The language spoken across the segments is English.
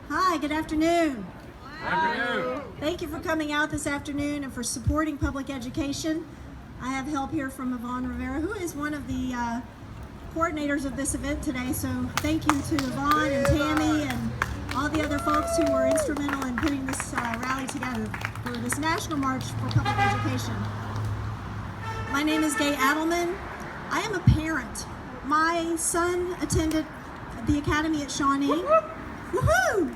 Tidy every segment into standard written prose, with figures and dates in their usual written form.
Hi, good afternoon. Afternoon. Thank you for coming out this afternoon and for supporting public education. I have help here from Yvonne Rivera, who is one of the coordinators of this event today. So thank you to Yvonne and Tammy and all the other folks who were instrumental in putting this rally together for this National March for Public Education. My name is Gay Adelman. I am a parent. My son attended the academy at Shawnee. Woohoo!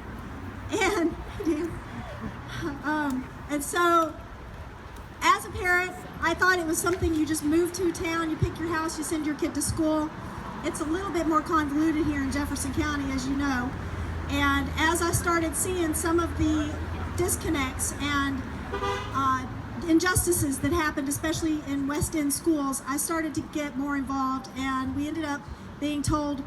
And so, as a parent, I thought it was something you just move to town, you pick your house, you send your kid to school. It's a little bit more convoluted here in Jefferson County, as you know. And as I started seeing some of the disconnects and injustices that happened, especially in West End schools, I started to get more involved, and we ended up being told,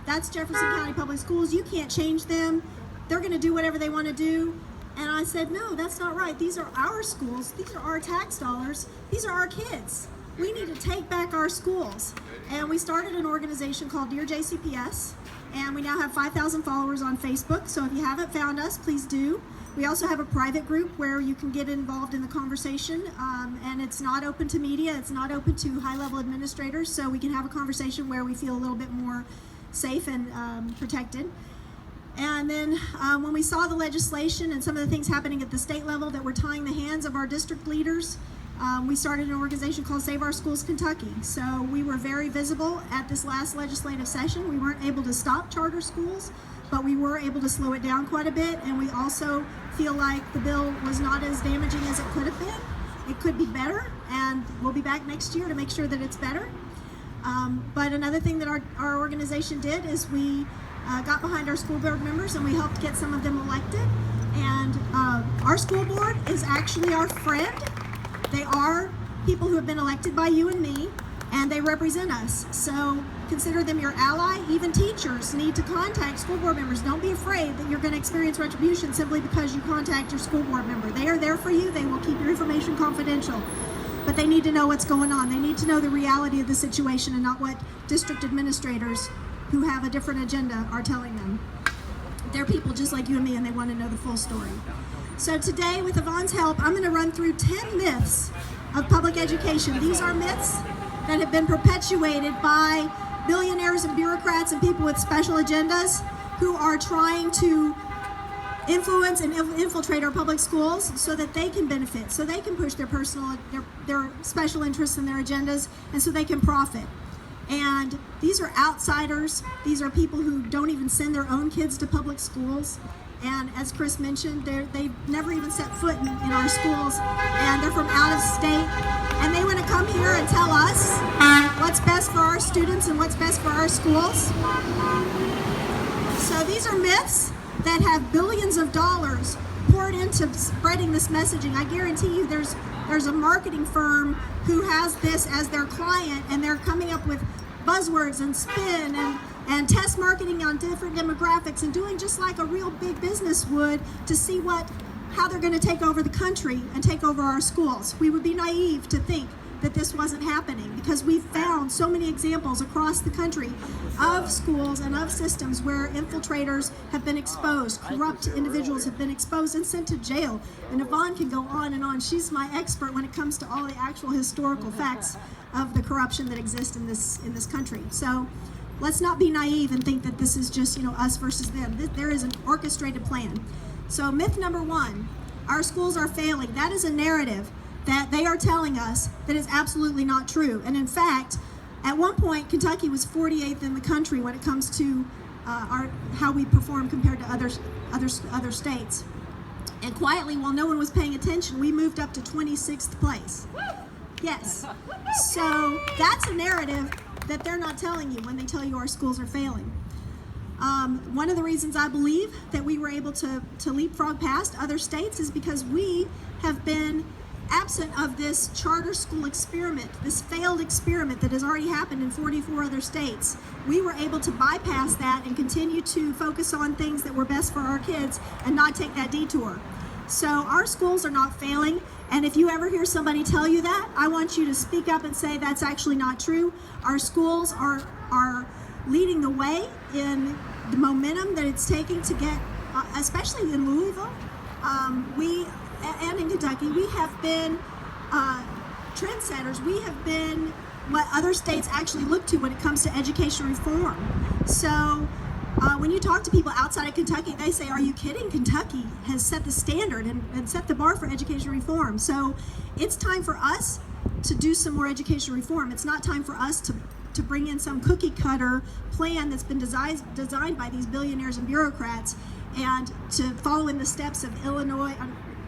that's Jefferson County Public Schools, you can't change them, they're going to do whatever they want to do. And I said, no, that's not right. These are our schools, these are our tax dollars, these are our kids. We need to take back our schools. And we started an organization called Dear JCPS, and we now have 5,000 followers on Facebook, so if you haven't found us, please do. We also have a private group where you can get involved in the conversation, and it's not open to media, it's not open to high-level administrators, so we can have a conversation where we feel a little bit more safe and protected. And then when we saw the legislation and some of the things happening at the state level that were tying the hands of our district leaders, we started an organization called Save Our Schools Kentucky. So we were very visible at this last legislative session. We weren't able to stop charter schools, but we were able to slow it down quite a bit, and we also feel like the bill was not as damaging as it could have been. It could be better, and we'll be back next year to make sure that it's better. But another thing that our organization did is we got behind our school board members, and we helped get some of them elected. And our school board is actually our friend. They are people who have been elected by you and me, and they represent us. So consider them your ally. Even teachers need to contact school board members. Don't be afraid that you're going to experience retribution simply because you contact your school board member. They are there for you. They will keep your information confidential. But they need to know what's going on. They need to know the reality of the situation and not what district administrators who have a different agenda are telling them. They're people just like you and me, and they want to know the full story. So today, with Yvonne's help, I'm going to run through 10 myths of public education. These are myths that have been perpetuated by billionaires and bureaucrats and people with special agendas who are trying to influence and infiltrate our public schools so that they can benefit, so they can push their special interests and their agendas, and so they can profit. And these are outsiders. These are people who don't even send their own kids to public schools. And as Chris mentioned, they've never even set foot in our schools, and they're from out of state. And they want to come here and tell us what's best for our students and what's best for our schools. So these are myths that have billions of dollars poured into spreading this messaging. I guarantee you there's a marketing firm who has this as their client, and they're coming up with buzzwords and spin and test marketing on different demographics and doing just like a real big business would to see how they're going to take over the country and take over our schools. We would be naive to think that this wasn't happening, because we've found so many examples across the country of schools and of systems where infiltrators have been exposed, corrupt individuals have been exposed and sent to jail. And Yvonne can go on and on. She's my expert when it comes to all the actual historical facts of the corruption that exists in this country. So let's not be naive and think that this is just, us versus them. There is an orchestrated plan. So myth number 1, our schools are failing. That is a narrative that they are telling us that is absolutely not true. And in fact, at one point, Kentucky was 48th in the country when it comes to how we perform compared to other states. And quietly, while no one was paying attention, we moved up to 26th place. Yes. So that's a narrative that they're not telling you when they tell you our schools are failing. One of the reasons I believe that we were able to leapfrog past other states is because we have been absent of this charter school experiment, this failed experiment that has already happened in 44 other states. We were able to bypass that and continue to focus on things that were best for our kids and not take that detour. So our schools are not failing, and if you ever hear somebody tell you that, I want you to speak up and say that's actually not true. Our schools are leading the way in the momentum that it's taking to get, especially in Louisville, and in Kentucky, we have been trendsetters. We have been what other states actually look to when it comes to education reform. So when you talk to people outside of Kentucky, they say, are you kidding? Kentucky has set the standard and set the bar for education reform. So it's time for us to do some more education reform. It's not time for us to bring in some cookie cutter plan that's been designed by these billionaires and bureaucrats and to follow in the steps of Illinois,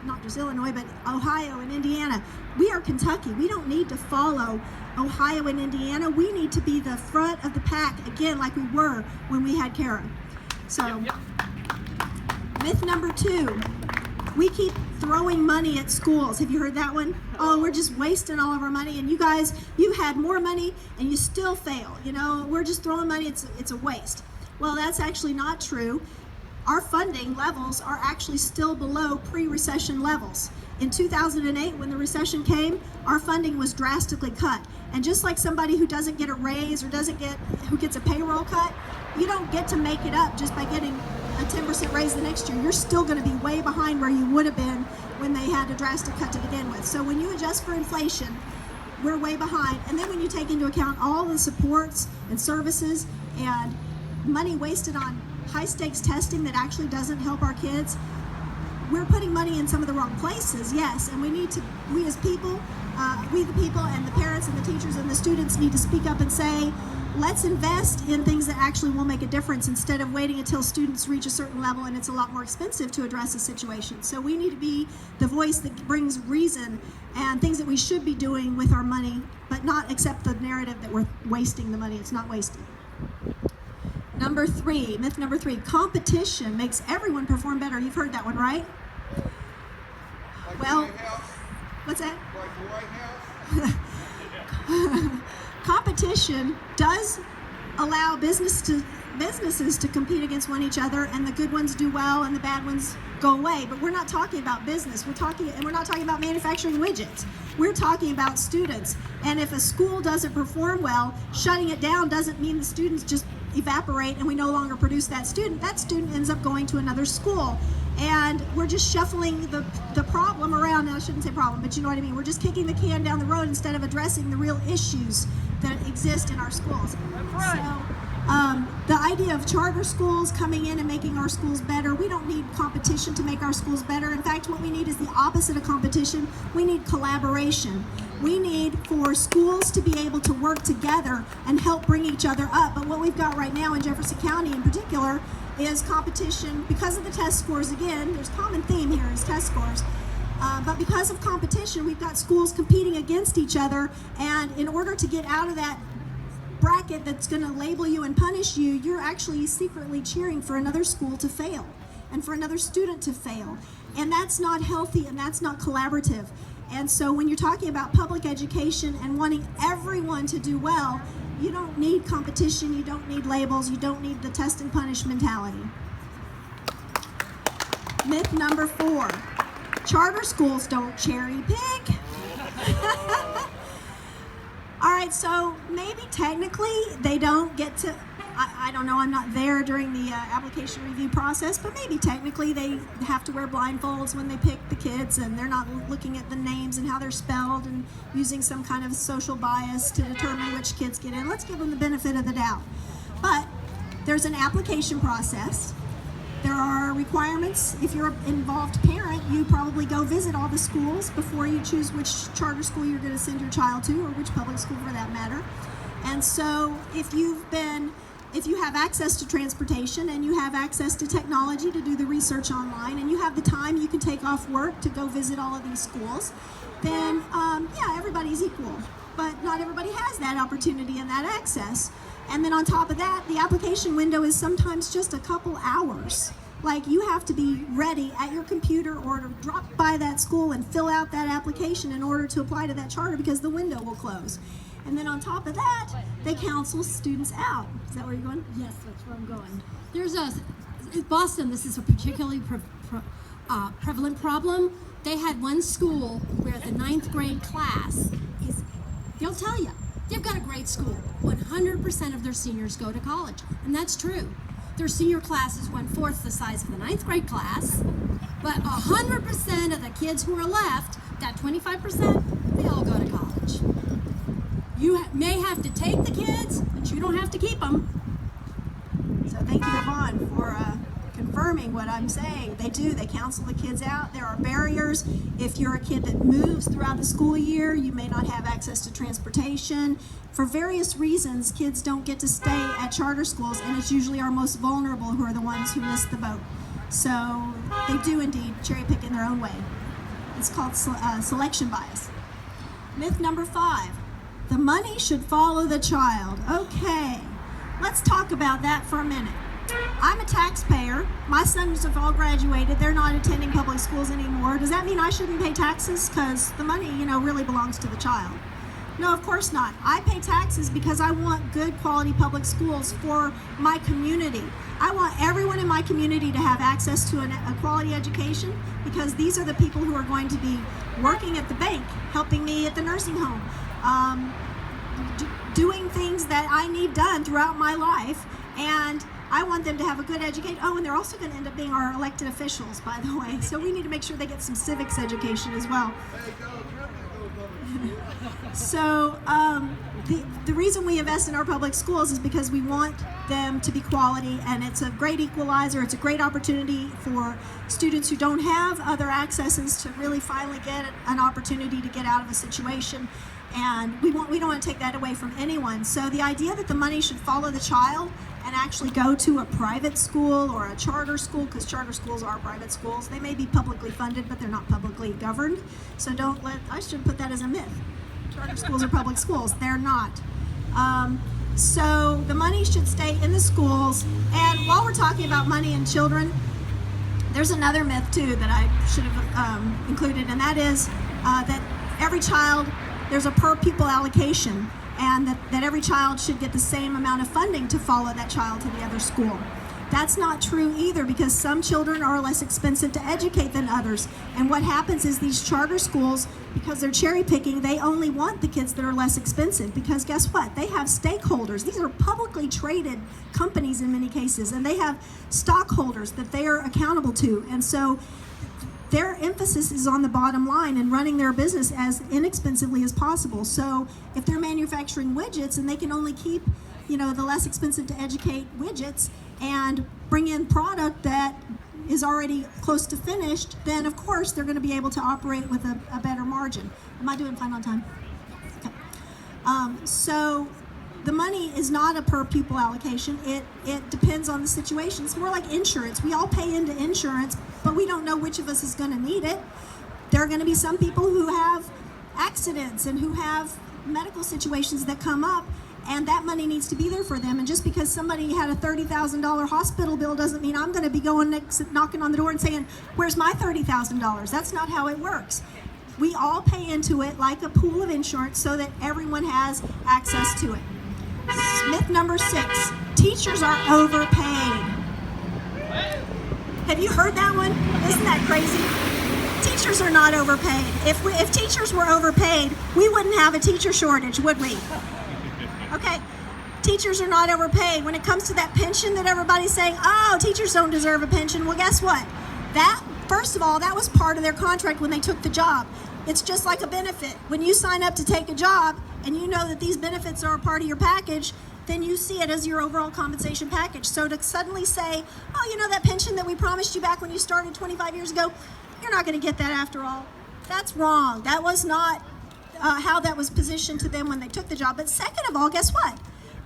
not just Illinois, but Ohio and Indiana. We are Kentucky. We don't need to follow Ohio and Indiana. We need to be the front of the pack, again, like we were when we had Kara. So, myth number 2, we keep throwing money at schools. Have you heard that one? Oh, we're just wasting all of our money, and you guys, you had more money and you still fail. You know, we're just throwing money, it's a waste. Well, that's actually not true. Our funding levels are actually still below pre-recession levels. In 2008, when the recession came, our funding was drastically cut. And just like somebody who doesn't get a raise or who gets a payroll cut, you don't get to make it up just by getting a 10% raise the next year. You're still going to be way behind where you would have been when they had a drastic cut to begin with. So when you adjust for inflation, we're way behind. And then when you take into account all the supports and services and money wasted on high-stakes testing that actually doesn't help our kids, we're putting money in some of the wrong places, yes, and we as people, we the people and the parents and the teachers and the students need to speak up and say, let's invest in things that actually will make a difference instead of waiting until students reach a certain level and it's a lot more expensive to address a situation. So we need to be the voice that brings reason and things that we should be doing with our money, but not accept the narrative that we're wasting the money. It's not wasted. Myth number 3, competition makes everyone perform better. You've heard that one, right? Like well, the White House? What's that? Like the White House? Competition does allow businesses to compete against each other, and the good ones do well and the bad ones go away. But we're not talking about business. We're not talking about manufacturing widgets. We're talking about students. And if a school doesn't perform well, shutting it down doesn't mean the students just evaporate and we no longer produce that student. That student ends up going to another school. And we're just shuffling the problem around. And I shouldn't say problem, but you know what I mean. We're just kicking the can down the road instead of addressing the real issues that exist in our schools. That's right. So the idea of charter schools coming in and making our schools better, we don't need competition to make our schools better. In fact, what we need is the opposite of competition. We need collaboration. We need for schools to be able to work together and help bring each other up. But what we've got right now in Jefferson County in particular is competition because of the test scores. Again, there's a common theme here is test scores. But because of competition, we've got schools competing against each other, and in order to get out of that bracket that's going to label you and punish you, you're actually secretly cheering for another school to fail and for another student to fail. And that's not healthy and that's not collaborative. And so when you're talking about public education and wanting everyone to do well, you don't need competition, you don't need labels, you don't need the test and punish mentality. Myth number 4, charter schools don't cherry pick. All right, so maybe technically they don't get to, I don't know, I'm not there during the application review process, but maybe technically they have to wear blindfolds when they pick the kids and they're not looking at the names and how they're spelled and using some kind of social bias to determine which kids get in. Let's give them the benefit of the doubt. But there's an application process. There are requirements. If you're an involved parent, you probably go visit all the schools before you choose which charter school you're going to send your child to, or which public school for that matter. And so if you have access to transportation and you have access to technology to do the research online and you have the time you can take off work to go visit all of these schools, then yeah, everybody's equal. But not everybody has that opportunity and that access. And then on top of that, the application window is sometimes just a couple hours. Like you have to be ready at your computer or to drop by that school and fill out that application in order to apply to that charter because the window will close. And then on top of that, they counsel students out. Is that where you're going? Yes, that's where I'm going. In Boston, this is a particularly prevalent problem. They had one school where the 9th grade class they'll tell you, they've got a great school. 100% of their seniors go to college, and that's true. Their senior class is 1/4 the size of the 9th grade class, but 100% of the kids who are left, that 25%, they all go to college. You may have to take the kids, but you don't have to keep them. So thank you, Yvonne, for confirming what I'm saying. They do. They counsel the kids out. There are barriers. If you're a kid that moves throughout the school year, you may not have access to transportation. For various reasons, kids don't get to stay at charter schools, and it's usually our most vulnerable who are the ones who miss the boat. So they do indeed cherry pick in their own way. It's called selection bias. Myth number 5. The money should follow the child. Okay, let's talk about that for a minute. I'm a taxpayer. My sons have all graduated. They're not attending public schools anymore. Does that mean I shouldn't pay taxes? Because the money, really belongs to the child. No, of course not. I pay taxes because I want good quality public schools for my community. I want everyone in my community to have access to a quality education, because these are the people who are going to be working at the bank, helping me at the nursing home, doing things that I need done throughout my life, and I want them to have a good education. Oh, and they're also going to end up being our elected officials, by the way. So we need to make sure they get some civics education as well. So the reason we invest in our public schools is because we want them to be quality, and it's a great equalizer. It's a great opportunity for students who don't have other accesses to really finally get an opportunity to get out of a situation. And we don't want to take that away from anyone. So the idea that the money should follow the child and actually go to a private school or a charter school, because charter schools are private schools. They may be publicly funded, but they're not publicly governed. So I should put that as a myth. Charter schools are public schools. They're not. So the money should stay in the schools. And while we're talking about money and children, there's another myth too that I should have included, and that is that every child, there's a per pupil allocation, and that every child should get the same amount of funding to follow that child to the other school. That's not true either, because some children are less expensive to educate than others. And what happens is these charter schools, because they're cherry picking, they only want the kids that are less expensive, because guess what? They have stakeholders. These are publicly traded companies in many cases, and they have stockholders that they are accountable to. And so their emphasis is on the bottom line and running their business as inexpensively as possible. So if they're manufacturing widgets and they can only keep, the less expensive to educate widgets and bring in product that is already close to finished, then of course they're going to be able to operate with a better margin. Am I doing fine on time? Okay. So the money is not a per pupil allocation. It depends on the situation. It's more like insurance. We all pay into insurance, but we don't know which of us is going to need it. There are going to be some people who have accidents and who have medical situations that come up, and that money needs to be there for them. And just because somebody had a $30,000 hospital bill doesn't mean I'm going to be going knocking on the door and saying, "Where's my $30,000?" That's not how it works. We all pay into it like a pool of insurance so that everyone has access to it. Myth number 6, teachers are overpaid. Have you heard that one? Isn't that crazy? Teachers are not overpaid. If teachers were overpaid, we wouldn't have a teacher shortage, would we? Okay, teachers are not overpaid. When it comes to that pension that everybody's saying, oh, teachers don't deserve a pension, well, guess what? First of all, that was part of their contract when they took the job. It's just like a benefit. When you sign up to take a job and you know that these benefits are a part of your package, then you see it as your overall compensation package. So to suddenly say, oh, that pension that we promised you back when you started 25 years ago, you're not going to get that after all. That's wrong. That was not how that was positioned to them when they took the job. But second of all, guess what?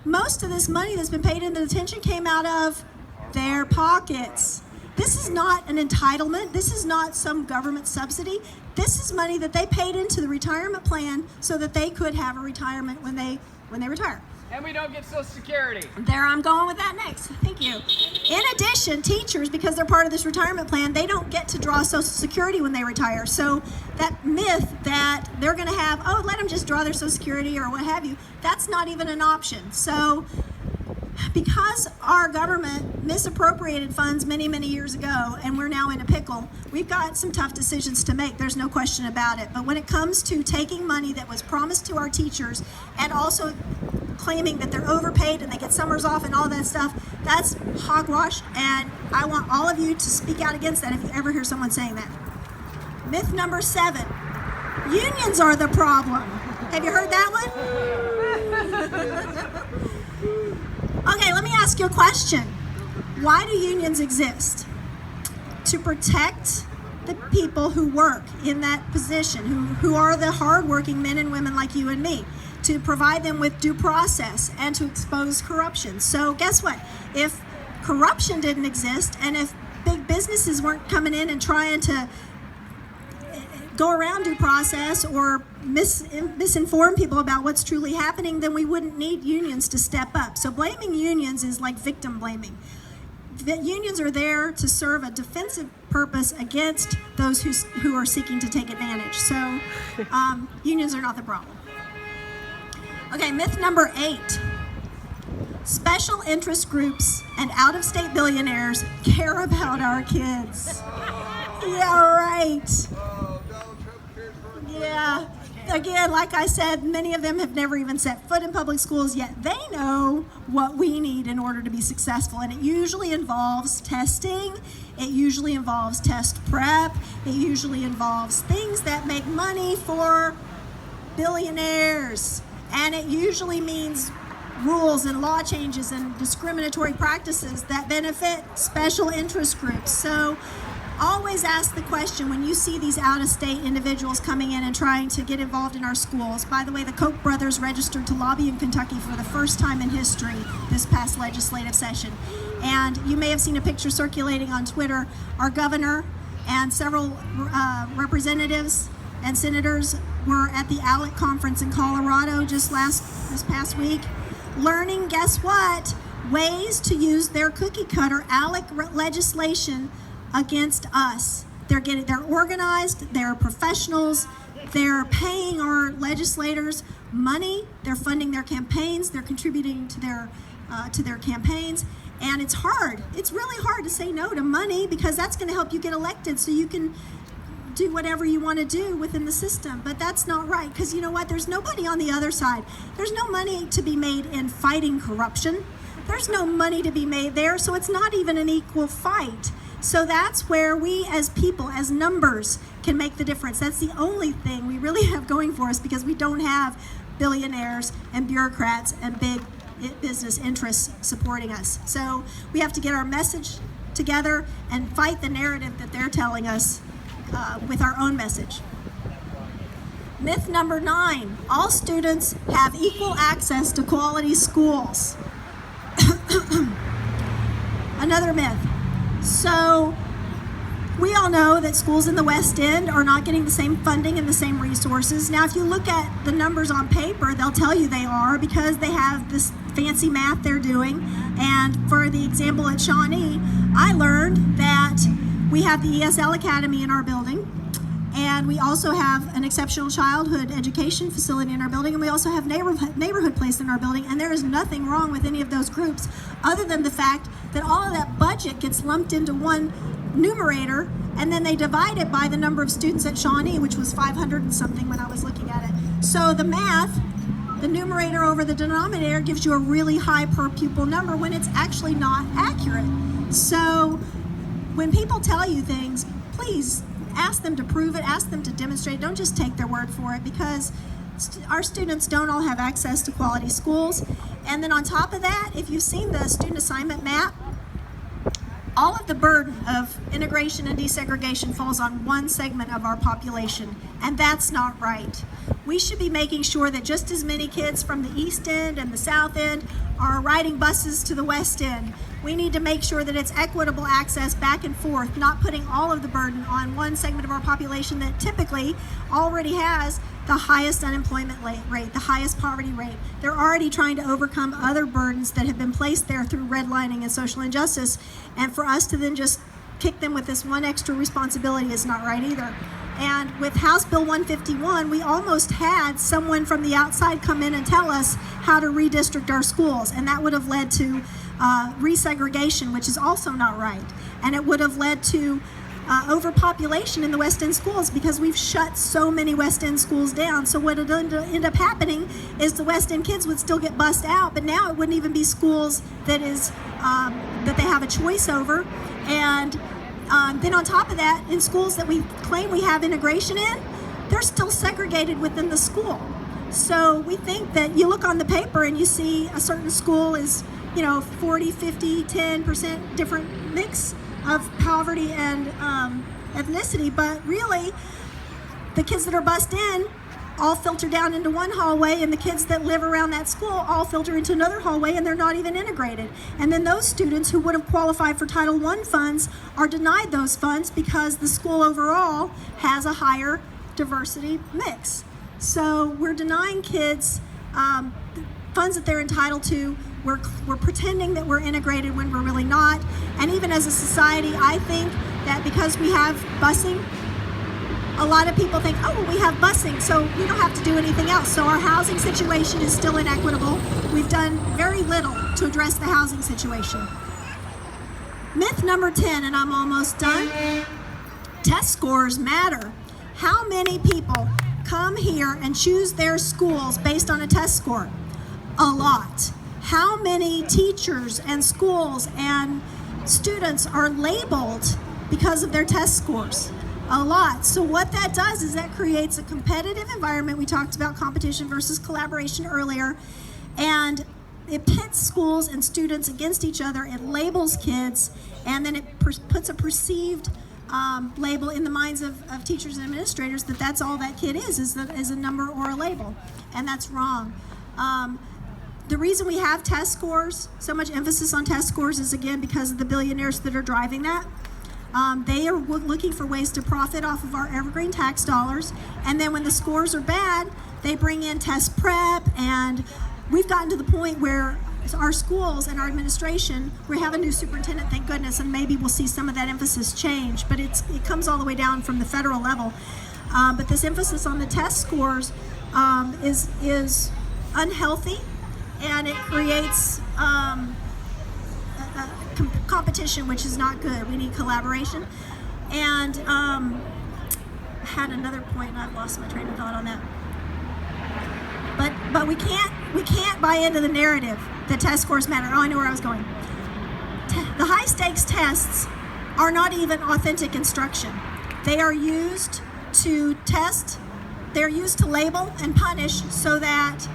Most of this money that's been paid into detention came out of their pockets. This is not an entitlement. This is not some government subsidy. This is money that they paid into the retirement plan so that they could have a retirement when they retire. And we don't get Social Security. There, I'm going with that next. Thank you. In addition, teachers, because they're part of this retirement plan, they don't get to draw Social Security when they retire. So that myth that they're going to have, let them just draw their Social Security or what have you, that's not even an option. So because our government misappropriated funds many, many years ago, and we're now in a pickle, we've got some tough decisions to make. There's no question about it. But when it comes to taking money that was promised to our teachers and also claiming that they're overpaid and they get summers off and all that stuff, that's hogwash, and I want all of you to speak out against that if you ever hear someone saying that. Myth number 7, unions are the problem. Have you heard that one? Okay, let me ask you a question. Why do unions exist? To protect the people who work in that position, who are the hardworking men and women like you and me, to provide them with due process and to expose corruption. So guess what? If corruption didn't exist and if big businesses weren't coming in and trying to go around due process or misinform people about what's truly happening, then we wouldn't need unions to step up. So blaming unions is like victim blaming. The unions are there to serve a defensive purpose against those who are seeking to take advantage. So unions are not the problem. Okay, myth number 8. Special interest groups and out-of-state billionaires care about our kids. Yeah, right. Yeah. Again, like I said, many of them have never even set foot in public schools, yet they know what we need in order to be successful. And it usually involves testing. It usually involves test prep. It usually involves things that make money for billionaires. And it usually means rules and law changes and discriminatory practices that benefit special interest groups. So always ask the question when you see these out-of-state individuals coming in and trying to get involved in our schools. By the way, the Koch brothers registered to lobby in Kentucky for the first time in history this past legislative session. And you may have seen a picture circulating on Twitter. Our governor and several representatives and senators were at the ALEC conference in Colorado this past week, learning, guess what, ways to use their cookie cutter ALEC legislation against us. They're organized, they're professionals, they're paying our legislators money, they're funding their campaigns, they're contributing to their campaigns, and it's hard. It's really hard to say no to money because that's going to help you get elected so you can do whatever you want to do within the system. But that's not right, because you know what? There's nobody on the other side. There's no money to be made in fighting corruption. There's no money to be made there, so it's not even an equal fight. So that's where we as people, as numbers, can make the difference. That's the only thing we really have going for us, because we don't have billionaires and bureaucrats and big business interests supporting us. So we have to get our message together and fight the narrative that they're telling us with our own message. Myth number 9, all students have equal access to quality schools. Another myth. So we all know that schools in the West End are not getting the same funding and the same resources. Now, if you look at the numbers on paper, they'll tell you they are, because they have this fancy math they're doing. And for the example at Shawnee, I learned that we have the ESL Academy in our building, and we also have an exceptional childhood education facility in our building, and we also have neighborhood place in our building, and there is nothing wrong with any of those groups other than the fact that all of that budget gets lumped into one numerator, and then they divide it by the number of students at Shawnee, which was 500 and something when I was looking at it. So the math, the numerator over the denominator, gives you a really high per pupil number when it's actually not accurate. So when people tell you things, please ask them to prove it, ask them to demonstrate it. Don't just take their word for it, because our students don't all have access to quality schools. And then on top of that, if you've seen the student assignment map, all of the burden of integration and desegregation falls on one segment of our population, and that's not right. We should be making sure that just as many kids from the East End and the South End are riding buses to the West End. We need to make sure that it's equitable access back and forth, not putting all of the burden on one segment of our population that typically already has the highest unemployment rate, the highest poverty rate. They're already trying to overcome other burdens that have been placed there through redlining and social injustice, and for us to then just kick them with this one extra responsibility is not right either. And with House Bill 151, we almost had someone from the outside come in and tell us how to redistrict our schools, and that would have led to resegregation, which is also not right. And it would have led to overpopulation in the West End schools because we've shut so many West End schools down. So what would end up happening is the West End kids would still get bussed out, but now it wouldn't even be schools that they have a choice over. And then on top of that, in schools that we claim we have integration in, they're still segregated within the school. So we think that you look on the paper and you see a certain school is, 40, 50, 10% different mix of poverty and ethnicity, but really the kids that are bussed in all filter down into one hallway, and the kids that live around that school all filter into another hallway, and they're not even integrated. And then those students who would have qualified for Title I funds are denied those funds because the school overall has a higher diversity mix. So we're denying kids funds that they're entitled to. We're pretending that we're integrated when we're really not. And even as a society, I think that because we have busing, a lot of people think, oh, well, we have busing, so we don't have to do anything else. So our housing situation is still inequitable. We've done very little to address the housing situation. Myth number 10, and I'm almost done. Test scores matter. How many people come here and choose their schools based on a test score? A lot. How many teachers and schools and students are labeled because of their test scores? A lot. So what that does is that creates a competitive environment. We talked about competition versus collaboration earlier, and it pits schools and students against each other. It labels kids, and then it puts a perceived label in the minds of teachers and administrators that that's all that kid is a number or a label, and that's wrong. The reason we have test scores, so much emphasis on test scores, is again because of the billionaires that are driving that. They are looking for ways to profit off of our evergreen tax dollars, and then when the scores are bad, they bring in test prep, and we've gotten to the point where our schools and our administration, we have a new superintendent, thank goodness, and maybe we'll see some of that emphasis change, but it comes all the way down from the federal level. But this emphasis on the test scores is unhealthy, and it creates competition, which is not good. We need collaboration. And I had another point, and I've lost my train of thought on that. But we can't buy into the narrative that test scores matter. Oh, I know where I was going. The high stakes tests are not even authentic instruction. They are used to test. They're used to label and punish so that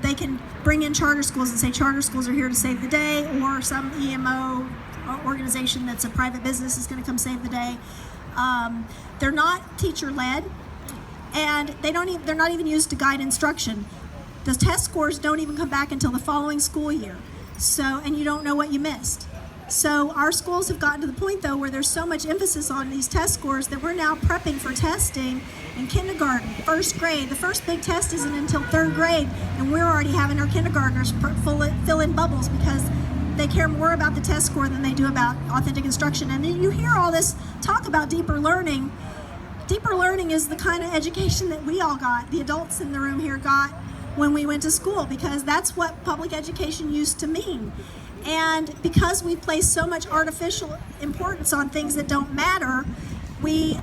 they can bring in charter schools and say charter schools are here to save the day, or some EMO organization that's a private business is going to come save the day. They're not teacher-led, and they're not even used to guide instruction. The test scores don't even come back until the following school year. So, and you don't know what you missed. So our schools have gotten to the point, though, where there's so much emphasis on these test scores that we're now prepping for testing in kindergarten, first grade. The first big test isn't until third grade, and we're already having our kindergartners fill in bubbles because they care more about the test score than they do about authentic instruction. And then you hear all this talk about deeper learning. Deeper learning is the kind of education that we all got, the adults in the room here got when we went to school, because that's what public education used to mean. And because we place so much artificial importance on things that don't matter, we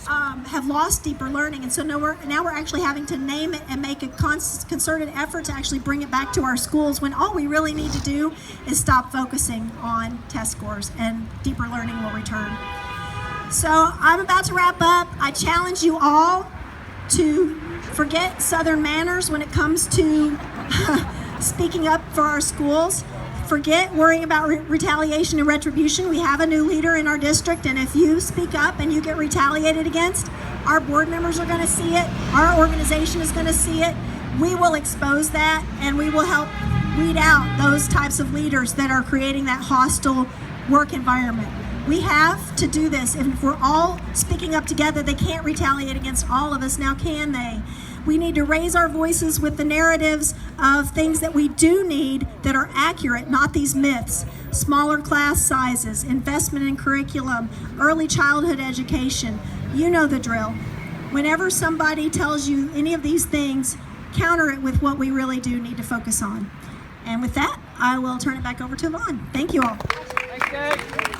have lost deeper learning. And so now we're actually having to name it and make a concerted effort to actually bring it back to our schools, when all we really need to do is stop focusing on test scores, and deeper learning will return. So I'm about to wrap up. I challenge you all to forget Southern manners when it comes to speaking up for our schools. Forget worrying about retaliation and retribution. We have a new leader in our district, and if you speak up and you get retaliated against, our board members are going to see it, our organization is going to see it. We will expose that, and we will help weed out those types of leaders that are creating that hostile work environment. We have to do this, and if we're all speaking up together, they can't retaliate against all of us, now can they? We need to raise our voices with the narratives of things that we do need that are accurate, not these myths. Smaller class sizes, investment in curriculum, early childhood education. You know the drill. Whenever somebody tells you any of these things, counter it with what we really do need to focus on. And with that, I will turn it back over to Yvonne. Thank you all. Thanks, Dave.